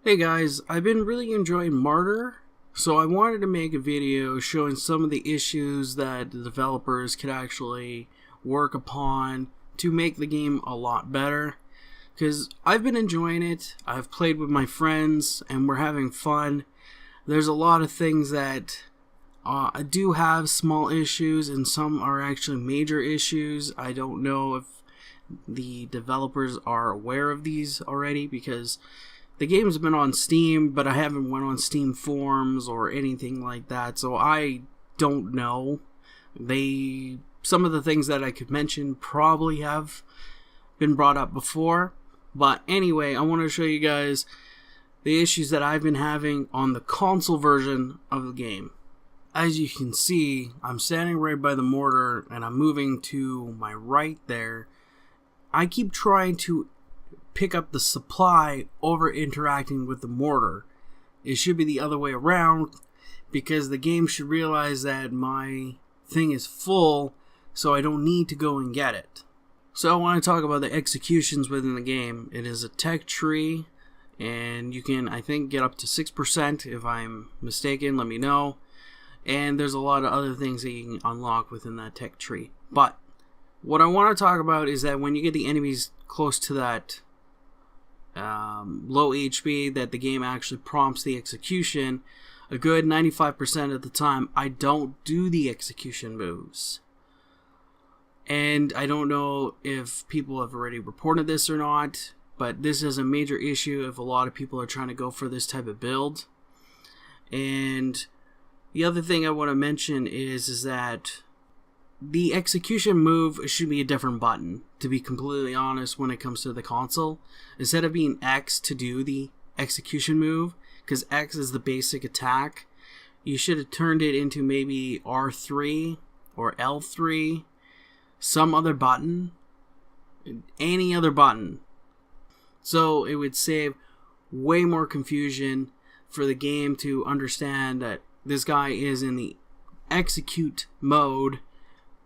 Hey guys, I've been really enjoying Martyr, so I wanted to make a video showing some of the issues that the developers could actually work upon to make the game a lot better. Because I've been enjoying it, I've played with my friends, and we're having fun. There's a lot of things that do have small issues, and some are actually major issues. I don't know if the developers are aware of these already, because the game's been on Steam, but I haven't went on Steam forums or anything like that, so I don't know. Some of the things that I could mention probably have been brought up before, but anyway, I want to show you guys the issues that I've been having on the console version of the game. As you can see, I'm standing right by the mortar, and I'm moving to my right there. I keep trying to pick up the supply over interacting with the mortar. It should be the other way around, because the game should realize that my thing is full, so I don't need to go and get it. So I want to talk about the executions within the game. It is a tech tree, and you can, I think, get up to 6%. If I'm mistaken, let me know. And there's a lot of other things that you can unlock within that tech tree. But what I want to talk about is that when you get the enemies close to that low HP, that the game actually prompts the execution. A good 95% of the time, I don't do the execution moves. And I don't know if people have already reported this or not, but this is a major issue if a lot of people are trying to go for this type of build. And the other thing I want to mention is that the execution move should be a different button, to be completely honest, when it comes to the console. Instead of being X to do the execution move, because X is the basic attack, you should have turned it into maybe R3 or L3, some other button, any other button. So it would save way more confusion for the game to understand that this guy is in the execute mode,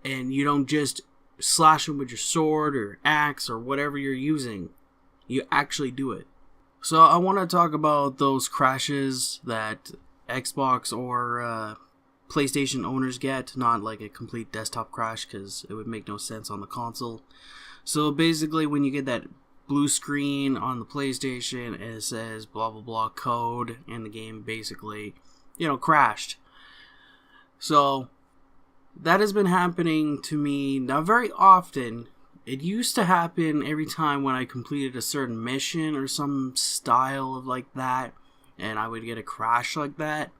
and you don't just slash him with your sword or axe or whatever you're using. You actually do it. So I want to talk about those crashes that Xbox or PlayStation owners get. Not like a complete desktop crash, because it would make no sense on the console. So basically, when you get that blue screen on the PlayStation and it says blah blah blah code, and the game basically, crashed. So that has been happening to me not very often. It used to happen every time when I completed a certain mission or some style of like that, and I would get a crash like that.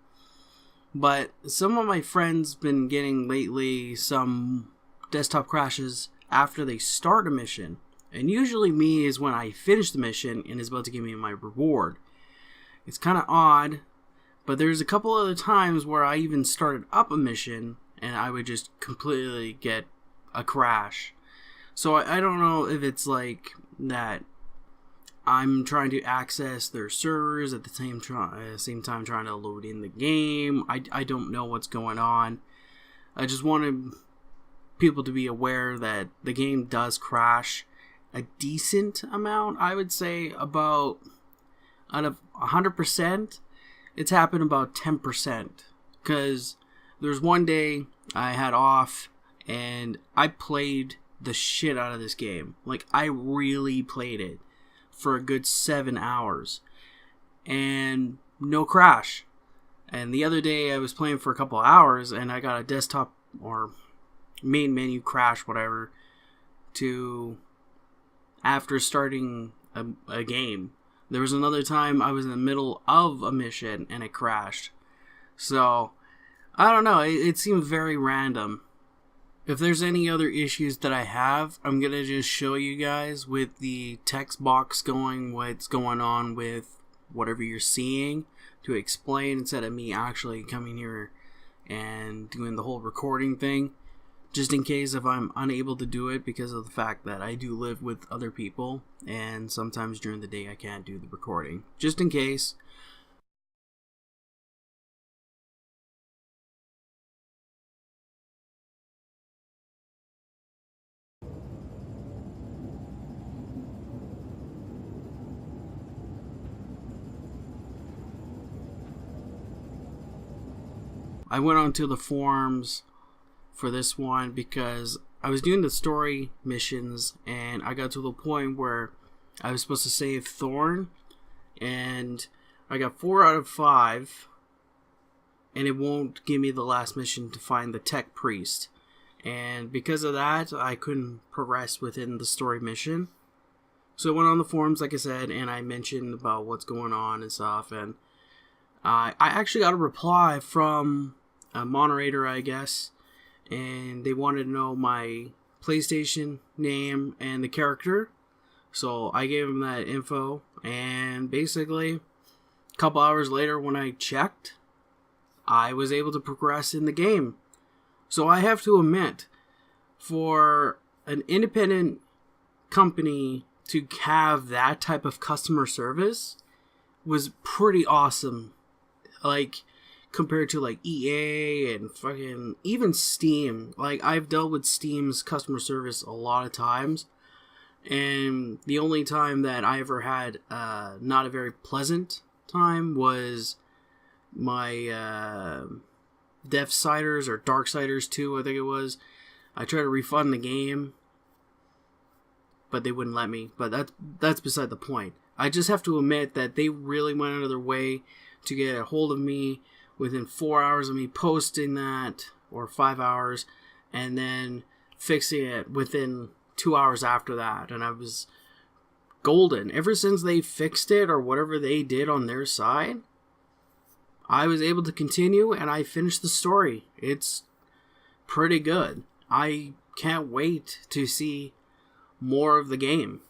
But some of my friends been getting lately some desktop crashes after they start a mission. And usually me is when I finish the mission and is about to give me my reward. It's kind of odd, but there's a couple other times where I even started up a mission and I would just completely get a crash. So I don't know if it's like that I'm trying to access their servers at the same time trying to load in the game. I don't know what's going on. I just wanted people to be aware that the game does crash a decent amount. I would say about out of 100%, it's happened about 10%. Because there's one day I had off and I played the shit out of this game. Like, I really played it for a good 7 hours and no crash. And the other day I was playing for a couple of hours and I got a desktop or main menu crash, whatever, to after starting a game. There was another time I was in the middle of a mission and it crashed. So I don't know, it seems very random. If there's any other issues that I have, I'm going to just show you guys with the text box going, what's going on with whatever you're seeing, to explain instead of me actually coming here and doing the whole recording thing. Just in case if I'm unable to do it because of the fact that I do live with other people and sometimes during the day I can't do the recording. Just in case. I went onto the forums for this one because I was doing the story missions and I got to the point where I was supposed to save Thorn, and I got 4 out of 5, and it won't give me the last mission to find the tech priest. And because of that, I couldn't progress within the story mission. So I went on the forums, like I said, and I mentioned about what's going on and stuff, and I actually got a reply from a moderator, I guess, and they wanted to know my PlayStation name and the character. So I gave them that info, and basically, a couple hours later when I checked, I was able to progress in the game. So I have to admit, for an independent company to have that type of customer service was pretty awesome. Like, compared to like EA and fucking even Steam. Like, I've dealt with Steam's customer service a lot of times, and the only time that I ever had not a very pleasant time was my Deathsiders or Darksiders 2, I think it was. I tried to refund the game, but they wouldn't let me. But that's beside the point. I just have to admit that they really went out of their way to get a hold of me within 4 hours of me posting that, or 5 hours, and then fixing it within 2 hours after that. And I was golden. Ever since they fixed it, or whatever they did on their side, I was able to continue, and I finished the story. It's pretty good. I can't wait to see more of the game.